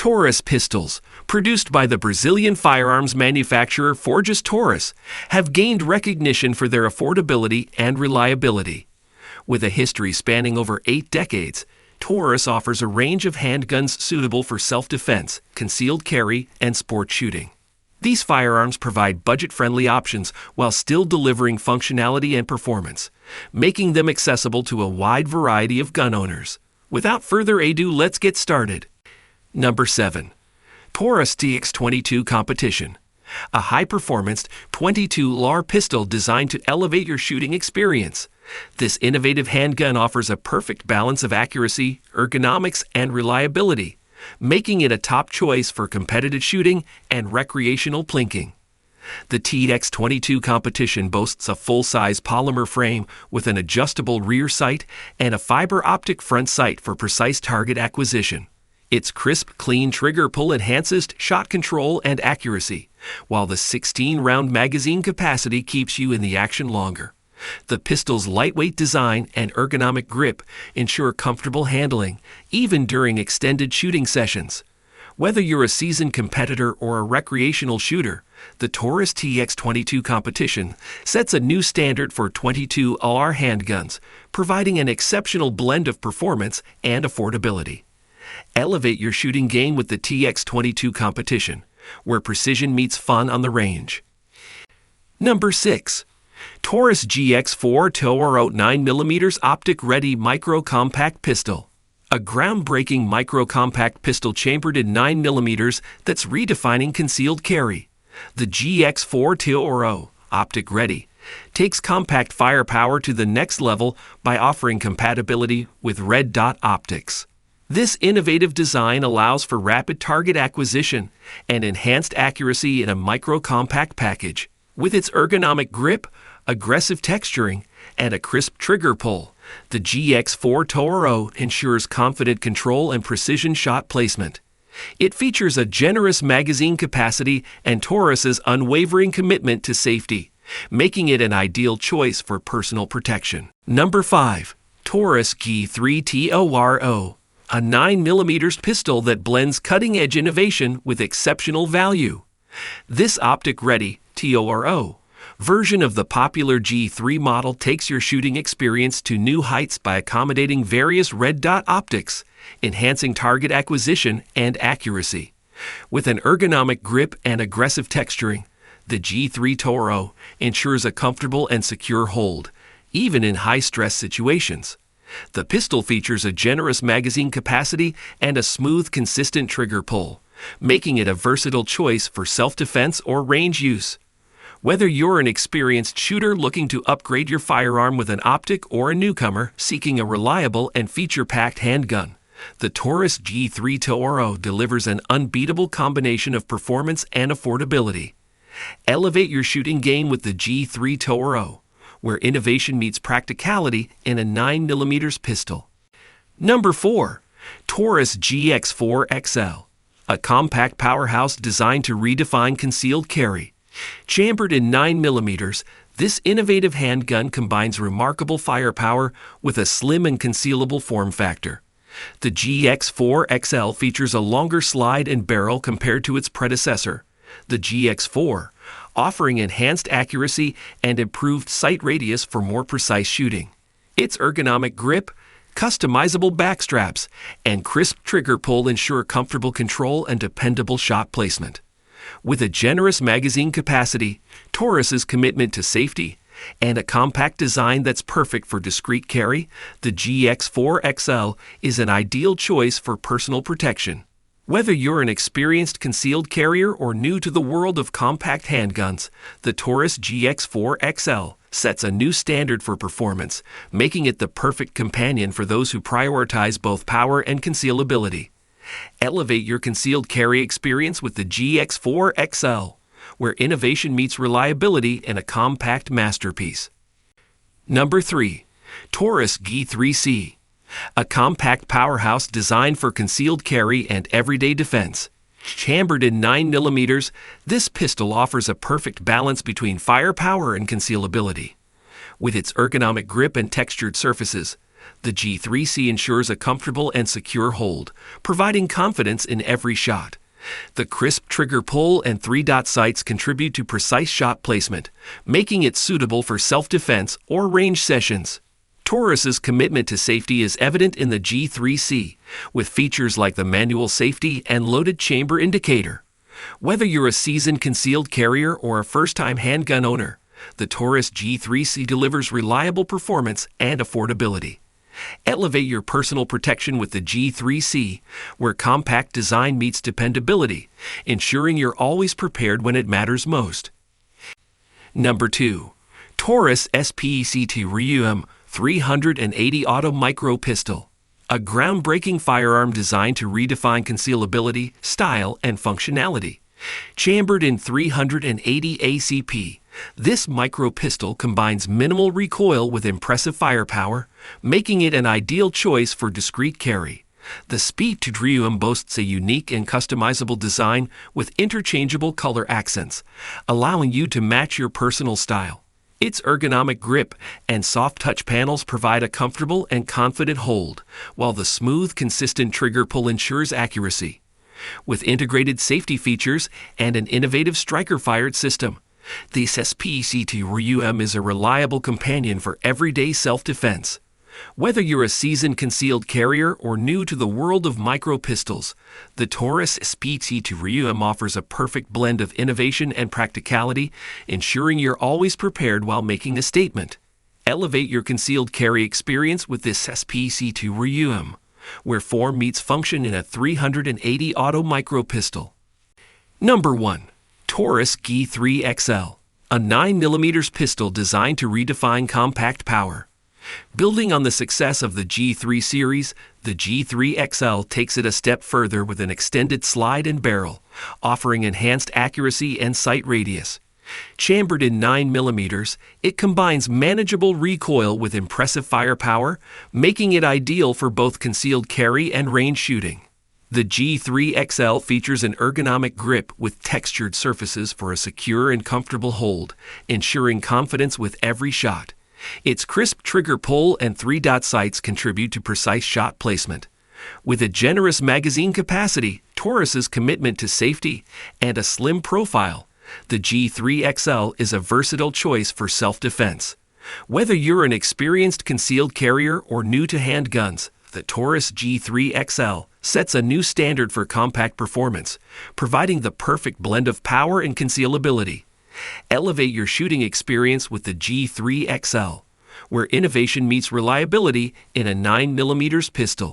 Taurus Pistols, produced by the Brazilian firearms manufacturer Forjas Taurus, have gained recognition for their affordability and reliability. With a history spanning over 8 decades, Taurus offers a range of handguns suitable for self-defense, concealed carry, and sport shooting. These firearms provide budget-friendly options while still delivering functionality and performance, making them accessible to a wide variety of gun owners. Without further ado, let's get started. Number 7. Taurus TX22 Competition. A high-performance 22 LAR pistol designed to elevate your shooting experience. This innovative handgun offers a perfect balance of accuracy, ergonomics, and reliability, making it a top choice for competitive shooting and recreational plinking. The TX22 Competition boasts a full-size polymer frame with an adjustable rear sight and a fiber optic front sight for precise target acquisition. Its crisp, clean trigger pull enhances shot control and accuracy, while the 16-round magazine capacity keeps you in the action longer. The pistol's lightweight design and ergonomic grip ensure comfortable handling, even during extended shooting sessions. Whether you're a seasoned competitor or a recreational shooter, the Taurus TX22 Competition sets a new standard for 22 LR handguns, providing an exceptional blend of performance and affordability. Elevate your shooting game with the TX22 Competition, where precision meets fun on the range. Number 6. Taurus GX4 T.O.R.O 9mm Optic-Ready Micro-Compact Pistol. A groundbreaking micro-compact pistol chambered in 9mm that's redefining concealed carry. The GX4 T.O.R.O, Optic-Ready, takes compact firepower to the next level by offering compatibility with red dot optics. This innovative design allows for rapid target acquisition and enhanced accuracy in a micro-compact package. With its ergonomic grip, aggressive texturing, and a crisp trigger pull, the GX4 T.O.R.O ensures confident control and precision shot placement. It features a generous magazine capacity and Taurus's unwavering commitment to safety, making it an ideal choice for personal protection. Number 5. Taurus G3 T.O.R.O, a 9mm pistol that blends cutting-edge innovation with exceptional value. This optic-ready T.O.R.O version of the popular G3 model takes your shooting experience to new heights by accommodating various red dot optics, enhancing target acquisition and accuracy. With an ergonomic grip and aggressive texturing, the G3 T.O.R.O ensures a comfortable and secure hold, even in high-stress situations. The pistol features a generous magazine capacity and a smooth, consistent trigger pull, making it a versatile choice for self-defense or range use. Whether you're an experienced shooter looking to upgrade your firearm with an optic or a newcomer seeking a reliable and feature-packed handgun, the Taurus G3 T.O.R.O delivers an unbeatable combination of performance and affordability. Elevate your shooting game with the G3 T.O.R.O, where innovation meets practicality in a 9mm pistol. Number 4. Taurus GX4XL, a compact powerhouse designed to redefine concealed carry. Chambered in 9mm, this innovative handgun combines remarkable firepower with a slim and concealable form factor. The GX4XL features a longer slide and barrel compared to its predecessor, the GX4, offering enhanced accuracy and improved sight radius for more precise shooting. Its ergonomic grip, customizable backstraps, and crisp trigger pull ensure comfortable control and dependable shot placement. With a generous magazine capacity, Taurus's commitment to safety, and a compact design that's perfect for discreet carry, the GX4XL is an ideal choice for personal protection. Whether you're an experienced concealed carrier or new to the world of compact handguns, the Taurus GX4XL sets a new standard for performance, making it the perfect companion for those who prioritize both power and concealability. Elevate your concealed carry experience with the GX4XL, where innovation meets reliability in a compact masterpiece. Number 3. Taurus G3c, a compact powerhouse designed for concealed carry and everyday defense. Chambered in 9mm, this pistol offers a perfect balance between firepower and concealability. With its ergonomic grip and textured surfaces, The G3C ensures a comfortable and secure hold, providing confidence in every shot. The crisp trigger pull and 3-dot sights contribute to precise shot placement, making it suitable for self-defense or range sessions. Taurus's commitment to safety is evident in the G3C, with features like the manual safety and loaded chamber indicator. Whether you're a seasoned concealed carrier or a first-time handgun owner, the Taurus G3C delivers reliable performance and affordability. Elevate your personal protection with the G3C, where compact design meets dependability, ensuring you're always prepared when it matters most. Number 2. Taurus SPECTRUM 380 Auto Micro Pistol. A groundbreaking firearm designed to redefine concealability, style, and functionality. Chambered in 380 ACP, this micro pistol combines minimal recoil with impressive firepower, making it an ideal choice for discreet carry. The SPECTRUM boasts a unique and customizable design with interchangeable color accents, allowing you to match your personal style. Its ergonomic grip and soft touch panels provide a comfortable and confident hold, while the smooth, consistent trigger pull ensures accuracy. With integrated safety features and an innovative striker-fired system, the SPECTRUM is a reliable companion for everyday self-defense. Whether you're a seasoned concealed carrier or new to the world of micro pistols, the Taurus SPECTRUM offers a perfect blend of innovation and practicality, ensuring you're always prepared while making a statement. Elevate your concealed carry experience with this SPECTRUM, where form meets function in a 380 auto micro pistol. Number 1. Taurus G3XL, a 9mm pistol designed to redefine compact power. Building on the success of the G3 series, the G3XL takes it a step further with an extended slide and barrel, offering enhanced accuracy and sight radius. Chambered in 9mm, it combines manageable recoil with impressive firepower, making it ideal for both concealed carry and range shooting. The G3XL features an ergonomic grip with textured surfaces for a secure and comfortable hold, ensuring confidence with every shot. Its crisp trigger pull and 3-dot sights contribute to precise shot placement. With a generous magazine capacity, Taurus's commitment to safety, and a slim profile, the G3XL is a versatile choice for self-defense. Whether you're an experienced concealed carrier or new to handguns, the Taurus G3XL sets a new standard for compact performance, providing the perfect blend of power and concealability. Elevate your shooting experience with the G3XL, where innovation meets reliability in a 9mm pistol.